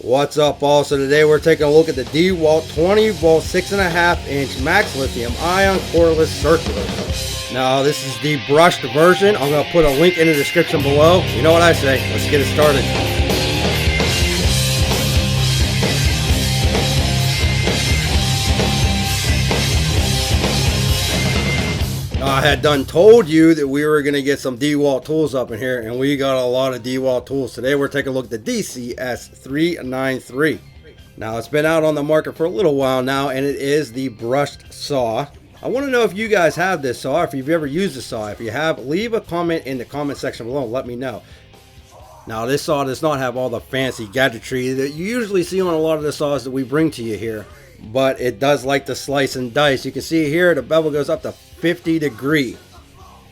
What's up, all? So today we're taking a look at the DEWALT 20 volt 6.5 inch max lithium-ion cordless circular. Now this is the brushed version. I'm going to put a link in the description below. You know what I say, let's get it started. I had done told you that we were going to get some DEWALT tools up in here, and we got a lot of DEWALT tools. Today we're taking a look at the DCS391B. Now it's been out on the market for a little while now, and it is the brushed saw. I want to know if you guys have this saw, if you've ever used the saw. If you have, leave a comment in the comment section below and let me know. Now this saw does not have all the fancy gadgetry that you usually see on a lot of the saws that we bring to you here, but it does like to slice and dice. You can see here the bevel goes up to 50 degree.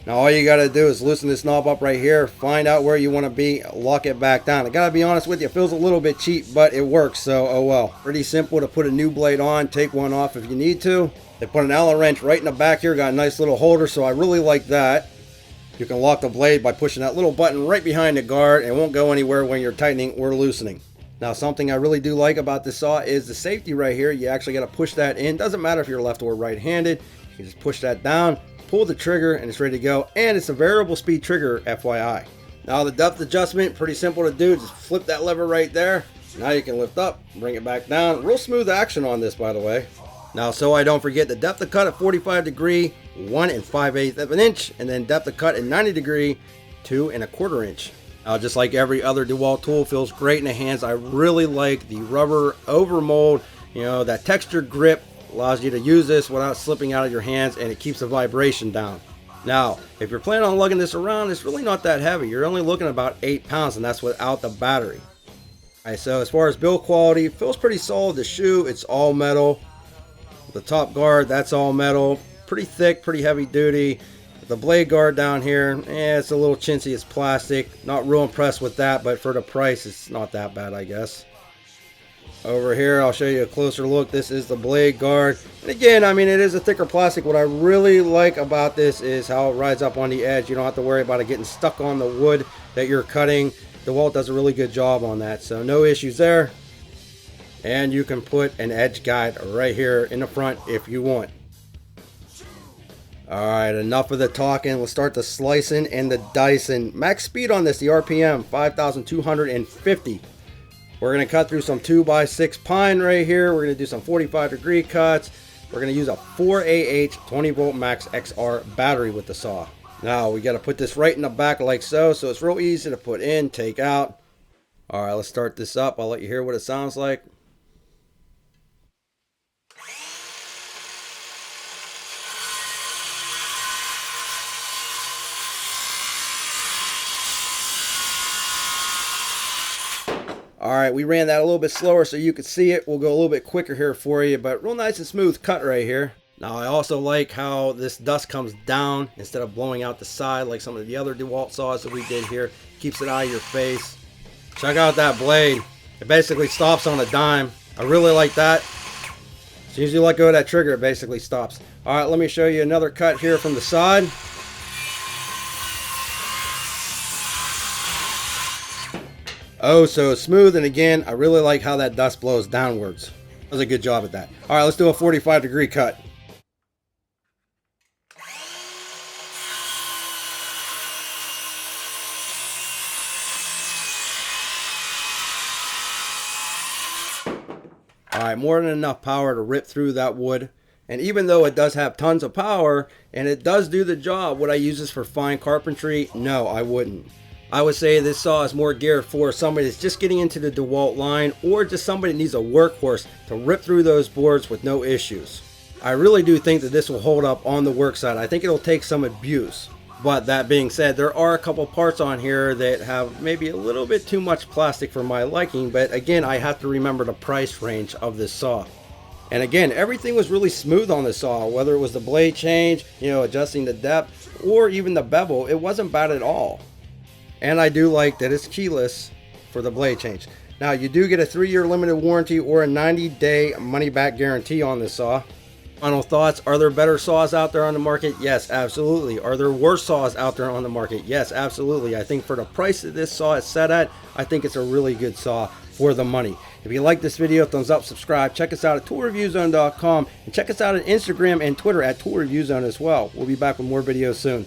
Now all you got to do is loosen this knob up right here, find out where you want to be, lock it back down. I gotta be honest with you, it feels a little bit cheap, but it works, so oh well. Pretty simple to put a new blade on, take one off if you need to. They put an Allen wrench right in the back here, got a nice little holder, so I really like that. You can lock the blade by pushing that little button right behind the guard. It won't go anywhere when you're tightening or loosening. Now something I really do like about this saw is the safety right here. You actually got to push that in. Doesn't matter if you're left or right-handed. You can just push that down, pull the trigger, and it's ready to go. And it's a variable speed trigger, FYI. Now the depth adjustment, pretty simple to do. Just flip that lever right there. Now you can lift up, bring it back down. Real smooth action on this, by the way. Now, so I don't forget, the depth of cut at 45 degree, 1 5/8 of an inch, and then depth of cut at 90 degree, 2 1/4 inch. Now, just like every other DEWALT tool, feels great in the hands. I really like the rubber overmold. You know, that textured grip allows you to use this without slipping out of your hands, and it keeps the vibration down. Now, if you're planning on lugging this around, it's really not that heavy. You're only looking at about 8 pounds, and that's without the battery. All right, so as far as build quality, it feels pretty solid. The shoe, it's all metal. The top guard, that's all metal. Pretty thick, pretty heavy duty. The blade guard down here, it's a little chintzy, it's plastic. Not real impressed with that, but for the price, it's not that bad, I guess. Over here, I'll show you a closer look. This is the blade guard. And again, I mean, it is a thicker plastic. What I really like about this is how it rides up on the edge. You don't have to worry about it getting stuck on the wood that you're cutting. DEWALT does a really good job on that, so no issues there. And you can put an edge guide right here in the front if you want. Alright, enough of the talking. Let's start the slicing and the dicing. Max speed on this, the RPM, 5,250. We're going to cut through some 2x6 pine right here. We're going to do some 45 degree cuts. We're going to use a 4AH 20 volt max XR battery with the saw. Now we got to put this right in the back like so. So it's real easy to put in, take out. Alright, let's start this up. I'll let you hear what it sounds like. Alright, we ran that a little bit slower so you could see it. We'll go a little bit quicker here for you, but real nice and smooth cut right here. Now I also like how this dust comes down instead of blowing out the side like some of the other DEWALT saws that we did here. Keeps it out of your face. Check out that blade. It basically stops on a dime. I really like that. As soon as you let go of that trigger, it basically stops. Alright, let me show you another cut here from the side. Oh, so smooth, and again, I really like how that dust blows downwards. Does a good job at that. All right, let's do a 45 degree cut. All right, more than enough power to rip through that wood. And even though it does have tons of power, and it does do the job, would I use this for fine carpentry? No, I wouldn't. I would say this saw is more geared for somebody that's just getting into the DEWALT line, or just somebody that needs a workhorse to rip through those boards with no issues. I really do think that this will hold up on the work side. I think it'll take some abuse. But that being said, there are a couple parts on here that have maybe a little bit too much plastic for my liking, but again, I have to remember the price range of this saw. And again, everything was really smooth on this saw, whether it was the blade change, you know, adjusting the depth, or even the bevel, it wasn't bad at all. And I do like that it's keyless for the blade change. Now you do get a 3-year limited warranty or a 90-day money-back guarantee on this saw. Final thoughts, are there better saws out there on the market? Yes, absolutely. Are there worse saws out there on the market? Yes, absolutely. I think for the price that this saw is set at, I think it's a really good saw for the money. If you like this video, thumbs up, subscribe. Check us out at toolreviewzone.com and check us out on Instagram and Twitter at toolreviewzone as well. We'll be back with more videos soon.